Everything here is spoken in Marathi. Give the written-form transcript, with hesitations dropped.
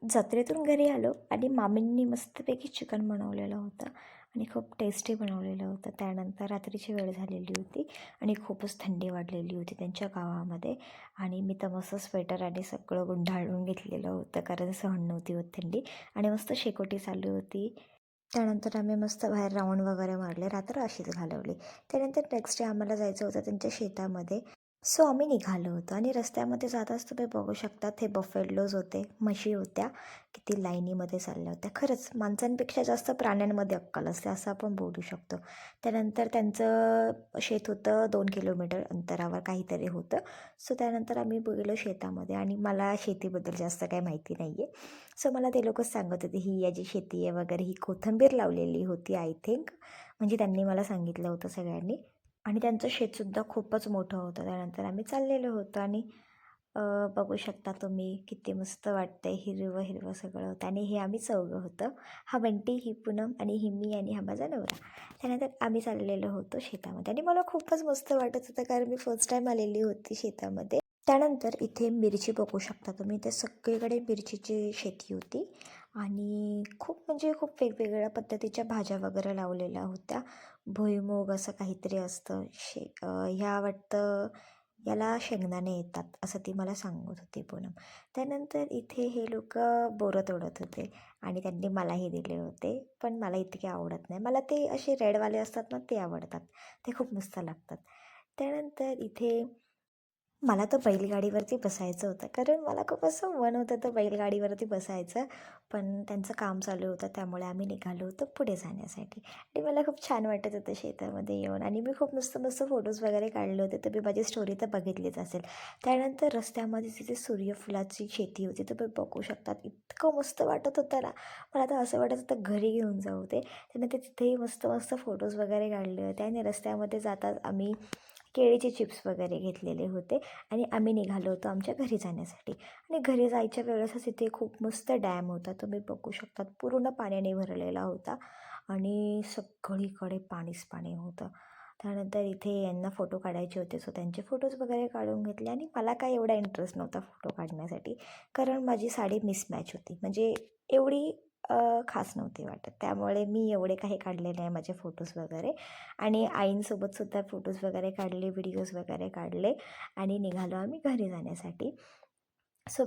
जत्रेतून घरी आलो आणि मामींनी मस्तपैकी चिकन बनवलेलं होतं आणि खूप टेस्टी बनवलेलं होतं. त्यानंतर रात्रीची वेळ झालेली होती आणि खूपच थंडी वाढलेली होती त्यांच्या गावामध्ये आणि मी तर मस्त स्वेटर आणि सगळं गुंडाळून घेतलेलं होतं कारण सहन नव्हती होत थंडी आणि मस्त शेकोटी चालू होती. त्यानंतर आम्ही मस्त बाहेर राऊंड वगैरे मारले, रात्र अशीच घालवली. त्यानंतर नेक्स्ट डे आम्हाला जायचं होतं त्यांच्या शेतामध्ये. सो आम्ही निघालो होतो आणि रस्त्यामध्ये जाताच तुम्ही बघू शकतात हे बफेलोज होते, म्हशी होत्या, किती लाईनीमध्ये चालल्या होत्या. खरंच माणसांपेक्षा जास्त प्राण्यांमध्ये अक्कल असते असं आपण बोलू शकतो. त्यानंतर त्यांचं शेत होतं 2 किलोमीटर अंतरावर काहीतरी होतं. सो त्यानंतर आम्ही गेलो शेतामध्ये आणि मला शेतीबद्दल जास्त काही माहिती नाही आहे. सो मला ते लोकच सांगत होते ही याची शेती आहे वगैरे. ही कोथिंबीर लावलेली होती आय थिंक, म्हणजे त्यांनी मला सांगितलं होतं सगळ्यांनी. आणि त्यांचं शेतसुद्धा खूपच मोठं होतं. त्यानंतर आम्ही चाललेलो होतो आणि बघू शकता तुम्ही किती मस्त वाटतंय, हिरवं हिरवं सगळं होतं आणि हे आम्ही चौघं होतं. हा बंटी, ही पूनम आणि ही मी आणि हा माझा नवरा. त्यानंतर आम्ही चाललेलो होतो शेतामध्ये आणि मला खूपच मस्त वाटत होतं कारण मी फर्स्ट टाईम आलेली होती शेतामध्ये. त्यानंतर इथे मिरची बघू शकता तुम्ही, ते सगळीकडे मिरचीची शेती होती आणि खूप म्हणजे खूप वेगवेगळ्या पद्धतीच्या भाज्या वगैरे लावलेल्या होत्या. भुईमूग असं काहीतरी असतं, ह्या वाटतं याला शेंगदाणे येतात असं ती मला सांगत होती पूनम. त्यानंतर इथे हे लोकं बोरं तोडत होते आणि त्यांनी मलाही दिले होते, पण मला इतके आवडत नाही. मला ते असे रेडवाले असतात ना ते आवडतात, ते खूप मस्त लागतात. त्यानंतर इथे मला तर बैलगाडीवरती बसायचं होतं कारण मला खूप असं मन होतं तर बैलगाडीवरती बसायचं. पण त्यांचं काम चालू होतं त्यामुळे आम्ही निघालो होतो पुढे जाण्यासाठी आणि मला खूप छान वाटत होतं शेतामध्ये येऊन आणि मी खूप मस्त मस्त फोटोज वगैरे काढले होते. तर मी माझी स्टोरी तर बघितलीच असेल. त्यानंतर रस्त्यामध्ये तिथे सूर्यफुलाची शेती होती तर तुम्ही बघू शकतात, इतकं मस्त वाटत होतं ना. मला तर असं वाटत होतं घरी घेऊन जाऊ ते. त्यानंतर तिथेही मस्त मस्त फोटोज वगैरे काढले होते आणि रस्त्यामध्ये जाताच आम्ही केळीचे चिप्स वगैरे घेतलेले होते आणि आम्ही निघालो होतो आमच्या घरी जाण्यासाठी. आणि घरी जायच्या वेळेसच इथे खूप मस्त डॅम होता, तुम्ही बघू शकतात पूर्ण पाण्याने भरलेला होता आणि सगळीकडे पाणीच पाणी होतं. त्यानंतर इथे यांना फोटो काढायचे होते सो त्यांचे फोटोज वगैरे काढून घेतले आणि मला काय एवढा इंटरेस्ट नव्हता फोटो काढण्यासाठी कारण माझी साडी मिसमॅच होती, म्हणजे एवढी खास नव्हती वाटत. त्यामुळे मी एवढे काही काढले नाही माझे फोटोज वगैरे आणि आईंसोबतसुद्धा फोटोज वगैरे काढले, व्हिडिओज वगैरे काढले आणि निघालो आम्ही घरी जाण्यासाठी. सो